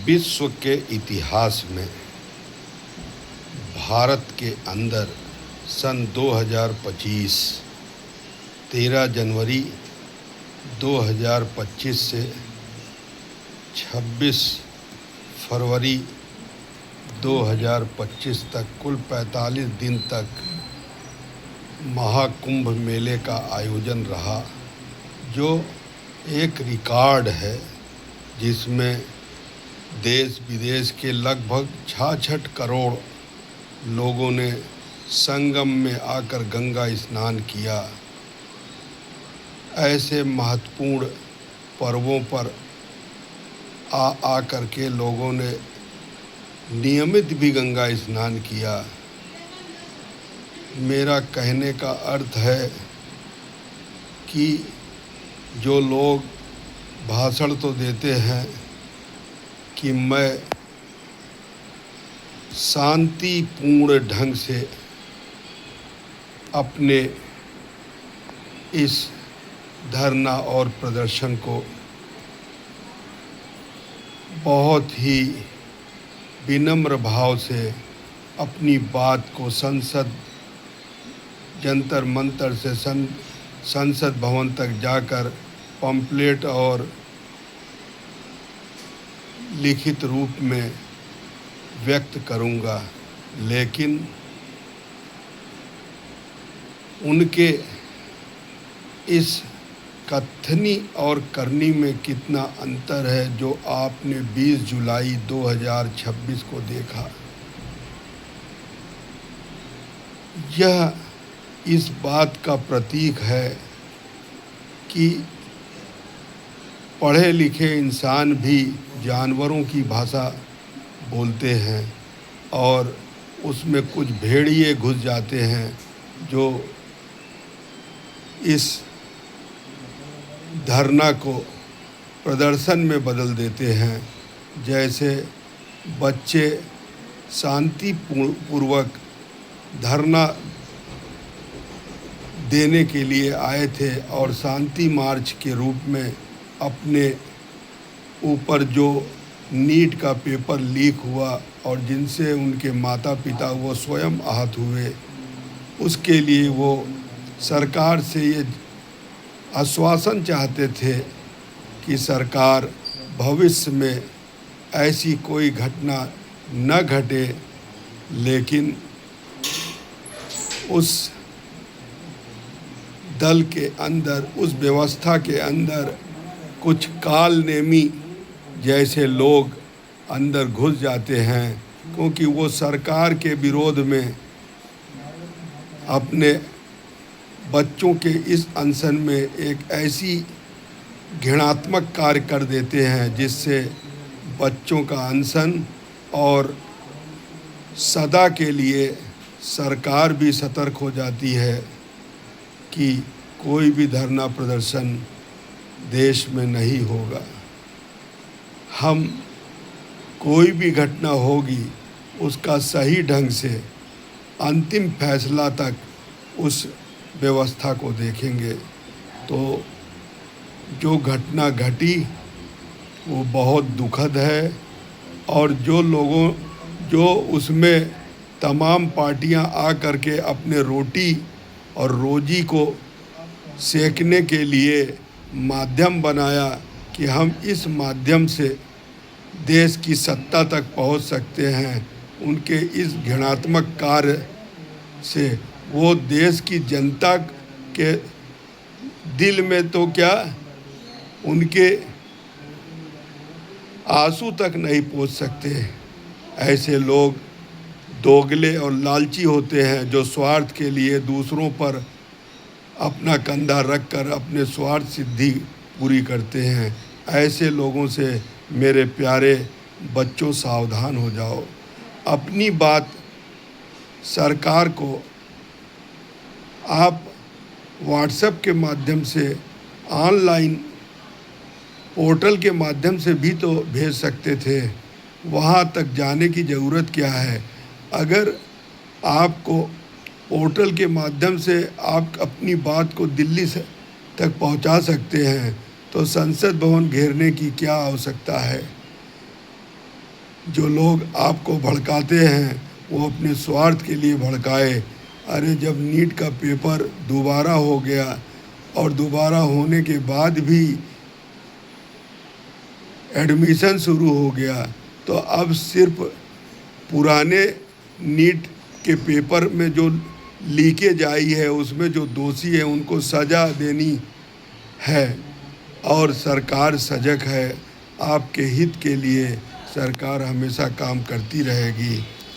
विश्व के इतिहास में भारत के अंदर सन 2025 13 जनवरी 2025 से 26 फरवरी 2025 तक कुल 45 दिन तक महाकुंभ मेले का आयोजन रहा, जो एक रिकॉर्ड है जिसमें देश विदेश के लगभग 66 करोड़ लोगों ने संगम में आकर गंगा स्नान किया। ऐसे महत्वपूर्ण पर्वों पर आकर के लोगों ने नियमित भी गंगा स्नान किया। मेरा कहने का अर्थ है कि जो लोग भाषण तो देते हैं कि मैं शांतिपूर्ण ढंग से अपने इस धरना और प्रदर्शन को बहुत ही विनम्र भाव से अपनी बात को संसद जंतर मंतर से संसद भवन तक जाकर पम्पलेट और लिखित रूप में व्यक्त करूंगा, लेकिन उनके इस कथनी और करनी में कितना अंतर है जो आपने 20 जुलाई 2026 को देखा। यह इस बात का प्रतीक है कि पढ़े लिखे इंसान भी जानवरों की भाषा बोलते हैं और उसमें कुछ भेड़िए घुस जाते हैं जो इस धरना को प्रदर्शन में बदल देते हैं। जैसे बच्चे शांतिपूर्वक धरना देने के लिए आए थे और शांति मार्च के रूप में अपने ऊपर जो नीट का पेपर लीक हुआ और जिनसे उनके माता पिता वो स्वयं आहत हुए, उसके लिए वो सरकार से ये आश्वासन चाहते थे कि सरकार भविष्य में ऐसी कोई घटना न घटे, लेकिन उस दल के अंदर, उस व्यवस्था के अंदर कुछ कालनेमी जैसे लोग अंदर घुस जाते हैं, क्योंकि वो सरकार के विरोध में अपने बच्चों के इस अनशन में एक ऐसी घृणात्मक कार्य कर देते हैं जिससे बच्चों का अनशन और सदा के लिए सरकार भी सतर्क हो जाती है कि कोई भी धरना प्रदर्शन देश में नहीं होगा। हम कोई भी घटना होगी उसका सही ढंग से अंतिम फैसला तक उस व्यवस्था को देखेंगे। तो जो घटना घटी वो बहुत दुखद है और जो उसमें तमाम पार्टियां आ कर के अपने रोटी और रोजी को सेकने के लिए माध्यम बनाया कि हम इस माध्यम से देश की सत्ता तक पहुंच सकते हैं, उनके इस घृणात्मक कार्य से वो देश की जनता के दिल में तो क्या उनके आंसू तक नहीं पहुंच सकते। ऐसे लोग दोगले और लालची होते हैं जो स्वार्थ के लिए दूसरों पर अपना कंधा रखकर अपने स्वार्थ सिद्धि पूरी करते हैं। ऐसे लोगों से मेरे प्यारे बच्चों सावधान हो जाओ। अपनी बात सरकार को आप व्हाट्सएप के माध्यम से, ऑनलाइन पोर्टल के माध्यम से भी तो भेज सकते थे। वहाँ तक जाने की ज़रूरत क्या है? अगर आपको पोर्टल के माध्यम से आप अपनी बात को दिल्ली से तक पहुंचा सकते हैं तो संसद भवन घेरने की क्या आवश्यकता है? जो लोग आपको भड़काते हैं वो अपने स्वार्थ के लिए भड़काए। अरे जब नीट का पेपर दोबारा हो गया और दोबारा होने के बाद भी एडमिशन शुरू हो गया, तो अब सिर्फ पुराने नीट के पेपर में जो लीकेज आई है उसमें जो दोषी है उनको सज़ा देनी है। और सरकार सजग है, आपके हित के लिए सरकार हमेशा काम करती रहेगी।